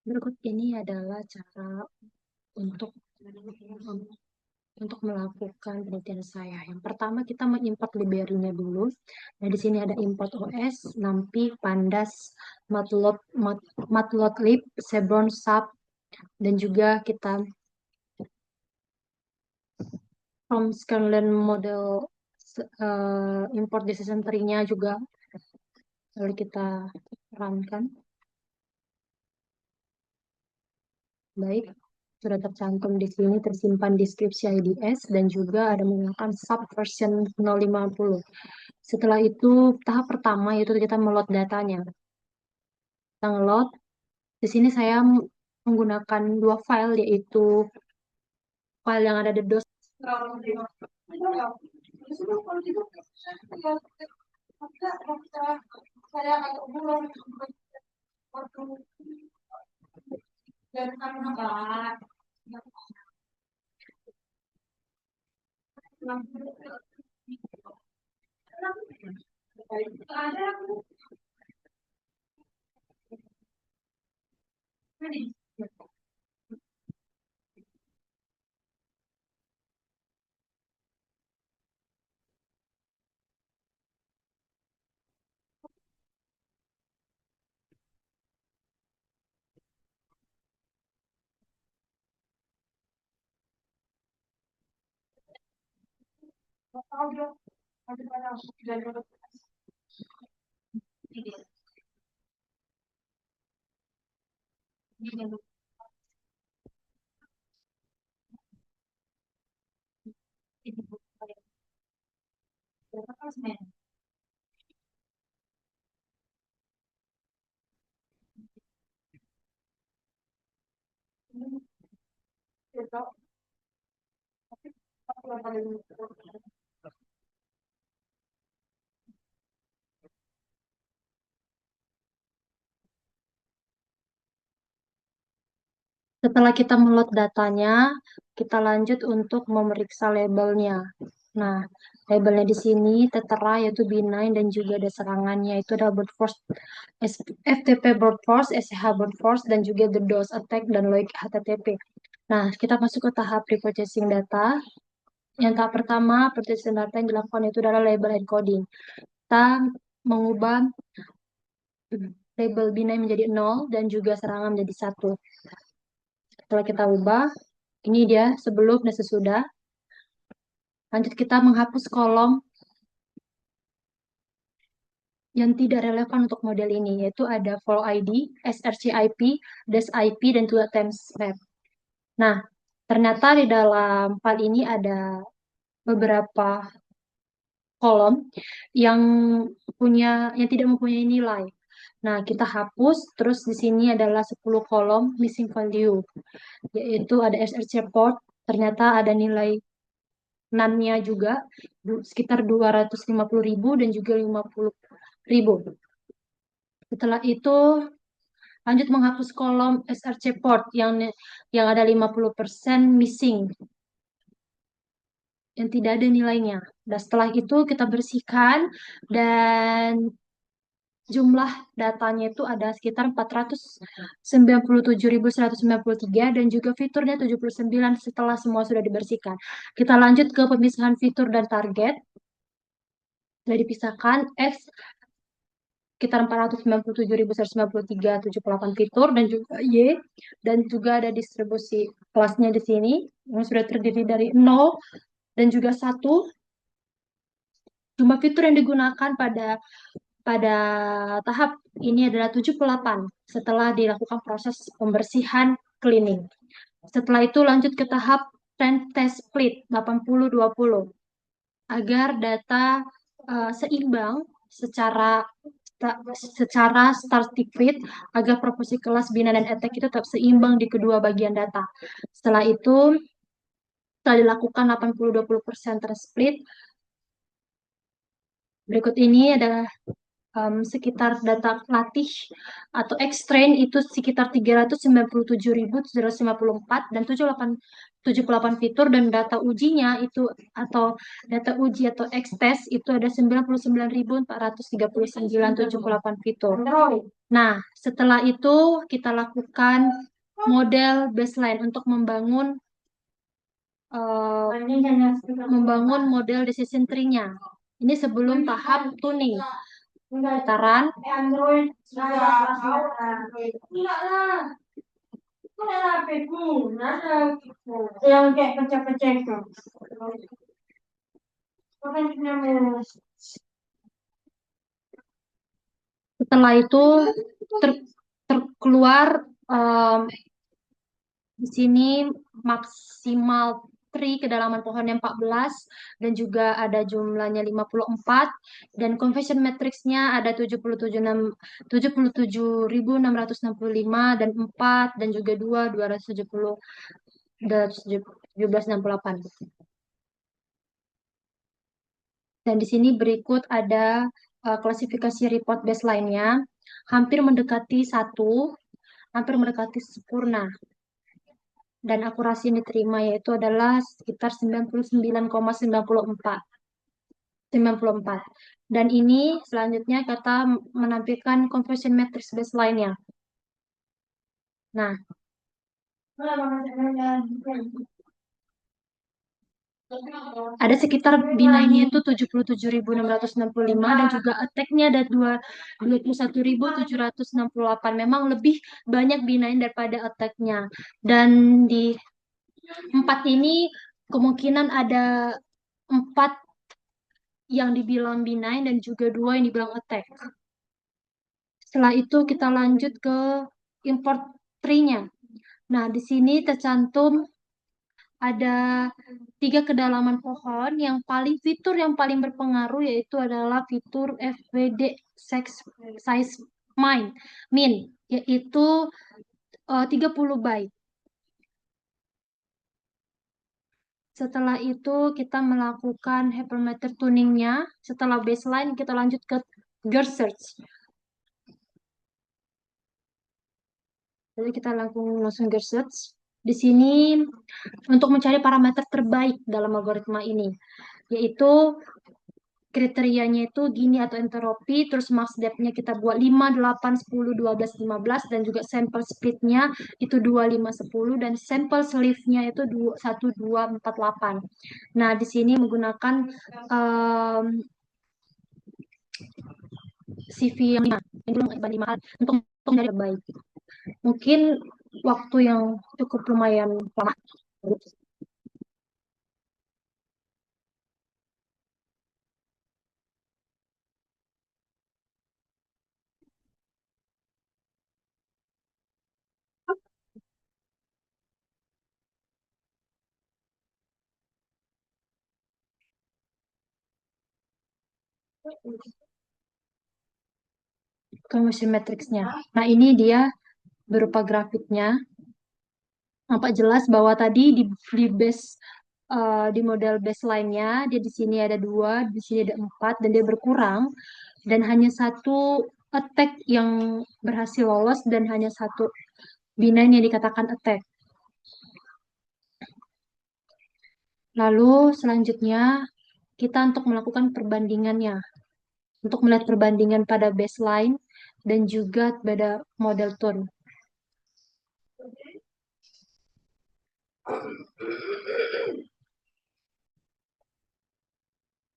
Berikut ini adalah cara untuk melakukan penelitian saya. Yang pertama kita mengimport library-nya dulu. Nah, di sini ada import OS, NumPy, Pandas, Matplotlib, Chevron, SAP, dan juga kita from Scanlan model import decision tree-nya juga lalu kita runkan. Baik, sudah tercantum di sini, tersimpan deskripsi IDS dan juga ada menggunakan sub version 050. Setelah itu tahap pertama yaitu kita meload datanya. Kita ngeload. Di sini saya menggunakan dua file yaitu file yang ada di DOS Setelah kita meload datanya, kita lanjut untuk memeriksa labelnya. Nah, labelnya di sini tertera yaitu B9 dan juga ada serangannya. Itu ada brute force, FTP brute force, SH brute force, dan juga the DOS attack dan Loic HTTP. Nah, kita masuk ke tahap pre-processing data. Yang tahap pertama, processing data yang dilakukan itu adalah label encoding. Kita mengubah label B9 menjadi 0 dan juga serangan menjadi 1. Setelah kita ubah, ini dia sebelum dan sesudah. Lanjut kita menghapus kolom yang tidak relevan untuk model ini, yaitu ada flow ID, src-IP, des-IP, dan juga timestamp. Nah, ternyata di dalam file ini ada beberapa kolom yang tidak mempunyai nilai. Nah, kita hapus, terus di sini adalah 10 kolom missing value, yaitu ada src port, ternyata ada nilai NaN-nya juga sekitar 250.000 dan juga 50.000. Setelah itu lanjut menghapus kolom src port yang ada 50% missing yang tidak ada nilainya. Dan setelah itu kita bersihkan dan jumlah datanya itu ada sekitar 497.193 dan juga fiturnya 79 setelah semua sudah dibersihkan. Kita lanjut ke pemisahan fitur dan target. Sudah dipisahkan X sekitar 497.193 fitur dan juga Y dan juga ada distribusi kelasnya di sini yang sudah terdiri dari 0 dan juga 1. Jumlah fitur yang digunakan pada tahap ini adalah 78 setelah dilakukan proses pembersihan cleaning. Setelah itu lanjut ke tahap trend test split 80-20 agar data seimbang secara start feed agar proporsi kelas bina dan etek itu tetap seimbang di kedua bagian data. Setelah itu, setelah dilakukan 80-20% split, berikut ini adalah sekitar data latih atau X-train itu sekitar 397.754 dan 78 fitur dan data ujinya itu atau data uji atau X-test itu ada 99.439 78 fitur. Nah, setelah itu kita lakukan model baseline untuk membangun model decision tree-nya. Ini sebelum tahap tuning. Putaran. Yang kayak pecah-pecah itu. Setelah itu terkeluar em, di sini maksimal tree kedalaman pohonnya 14 dan juga ada jumlahnya 54 dan conversion matrixnya ada 77.665 dan 4 dan juga 2 270 dan 1768. Dan di sini berikut ada klasifikasi report baseline-nya hampir mendekati hampir mendekati sempurna. Dan akurasi yang diterima yaitu adalah sekitar 99,94. 94. Dan ini selanjutnya kita menampilkan conversion matrix baseline-nya. Nah, ada sekitar binainya itu 77.665 dan juga attack-nya ada 21.768. Memang lebih banyak binain daripada attack-nya. Dan di 4 ini kemungkinan ada 4 yang dibilang benign dan juga 2 yang dibilang attack. Setelah itu kita lanjut ke import tree-nya. Nah, di sini tercantum ada 3 kedalaman pohon yang fitur yang paling berpengaruh yaitu adalah fitur FWD size min yaitu 30 byte. Setelah itu kita melakukan hypermeter tuningnya. Setelah baseline kita lanjut ke Girl Search. Jadi kita langsung Girl Search. Di sini untuk mencari parameter terbaik dalam algoritma ini, yaitu kriterianya itu gini atau entropi, terus max depth-nya kita buat 5, 8, 10, 12, 15, dan juga sample split-nya itu 2, 5, 10, dan sample sleeve-nya itu 1, 2, 4, 8. Nah, di sini menggunakan CV yang 5, untuk mencari terbaik. Mungkin waktu yang cukup lumayan lama. Conversion matrix-nya. Nah, ini dia berupa grafiknya. Nampak jelas bahwa tadi di model baseline-nya dia di sini ada 2, di sini ada 4 dan dia berkurang dan hanya satu attack yang berhasil lolos dan hanya satu benign yang dikatakan attack. Lalu selanjutnya kita untuk melakukan perbandingannya. Untuk melihat perbandingan pada baseline dan juga pada model tone.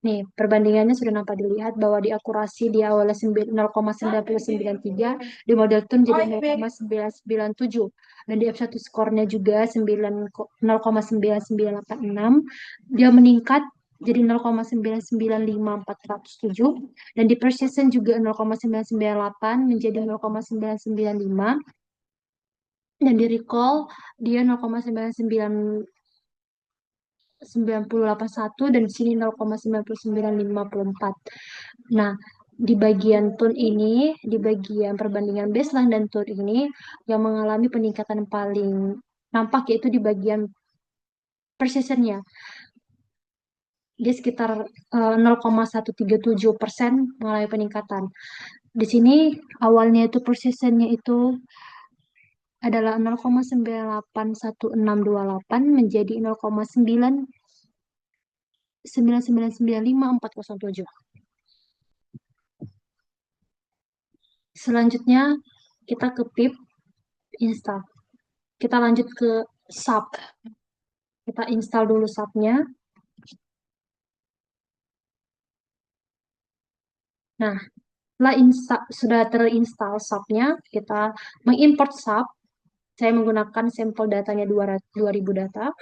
Nih, perbandingannya sudah nampak dilihat bahwa di akurasi di awalnya 0,993, di model tune jadi 0,997. Dan di F1 skornya juga 0,99986. Dia meningkat jadi 0,995407. Dan di precision juga 0,998 menjadi 0,995. Dan di recall dia 0,9991 dan di sini 0,99554. Nah, di bagian tone ini, di bagian perbandingan baseline dan tone ini yang mengalami peningkatan paling nampak yaitu di bagian precision-nya. Dia sekitar 0,137% mengalami peningkatan. Di sini awalnya itu precision-nya itu adalah 0,981628 menjadi 0,9995407. Selanjutnya kita ke pip install. Kita lanjut ke sub. Kita install dulu subnya. Nah, sudah terinstall subnya, kita mengimport sub. Saya menggunakan sampel datanya 2000 data.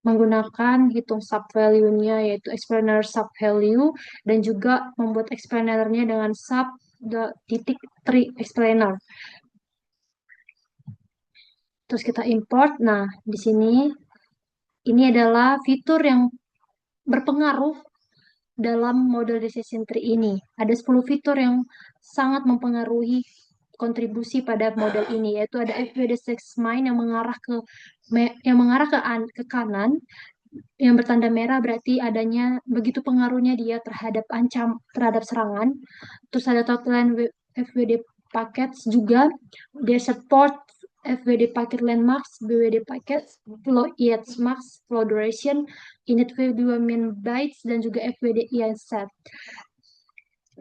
Menggunakan hitung sub value-nya yaitu explainer sub value dan juga membuat explainernya dengan sub titik tree explainer. Terus kita import. Nah, di sini ini adalah fitur yang berpengaruh dalam model decision tree ini. Ada 10 fitur yang sangat mempengaruhi kontribusi pada model ini, yaitu ada FWD Mind yang mengarah ke kanan, yang bertanda merah berarti adanya begitu pengaruhnya dia terhadap serangan. Terus ada total FWD packets juga, dia support FWD packet landmarks, BWD packets, flow EH max, flow duration, init value 2 min bytes, dan juga FWD EH set.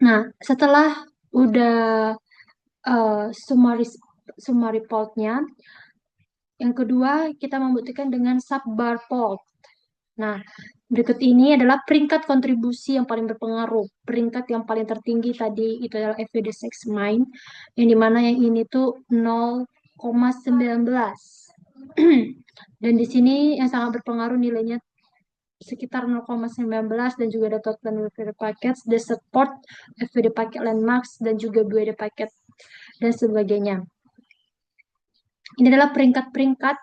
Nah, setelah udah summary fault-nya, yang kedua kita membuktikan dengan subbar fault. Nah, berikut ini adalah peringkat kontribusi yang paling berpengaruh. Peringkat yang paling tertinggi tadi itu adalah FWD6 Mine, yang dimana yang ini tuh 0,19. Dan di sini yang sangat berpengaruh nilainya sekitar 0,19 dan juga ada total FWD packets, the support, FWD packet landmarks, dan juga BWD packet dan sebagainya. Ini adalah peringkat-peringkat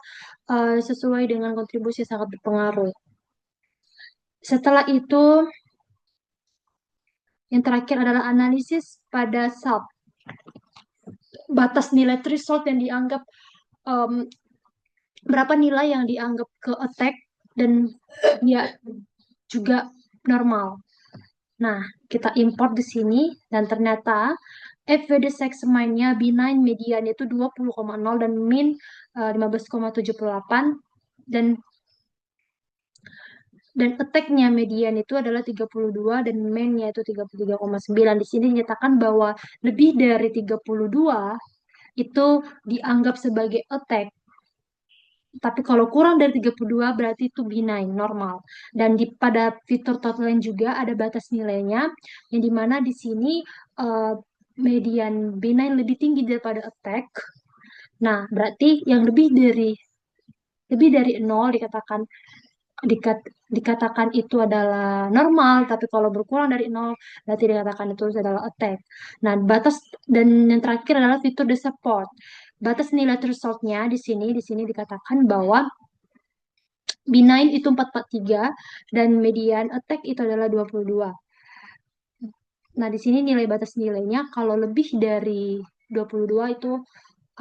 sesuai dengan kontribusi sangat berpengaruh. Setelah itu, yang terakhir adalah analisis pada sub. Batas nilai threshold yang dianggap, berapa nilai yang dianggap ke attack dan dia juga normal. Nah, kita import di sini dan ternyata FWD sex main-nya benign median itu 20,0 dan min 15,78 dan attack-nya median itu adalah 32 dan main-nya itu 33,9. Di sini dinyatakan bahwa lebih dari 32 itu dianggap sebagai attack. Tapi kalau kurang dari 32 berarti itu benign, normal. Dan pada fitur total line juga ada batas nilainya, yang dimana di sini median benign lebih tinggi daripada attack. Nah, berarti yang lebih dari 0 dikatakan itu adalah normal, tapi kalau berkurang dari 0 berarti dikatakan itu adalah attack. Nah, dan yang terakhir adalah fitur the support. Batas nilai threshold-nya di sini dikatakan bahwa benign itu 443 dan median attack itu adalah 22. Nah, di sini nilai batas nilainya kalau lebih dari 22 itu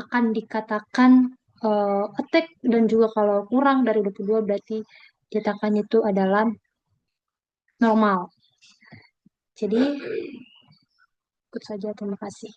akan dikatakan attack, dan juga kalau kurang dari 22 berarti dikatakan itu adalah normal. Jadi ikut saja, terima kasih.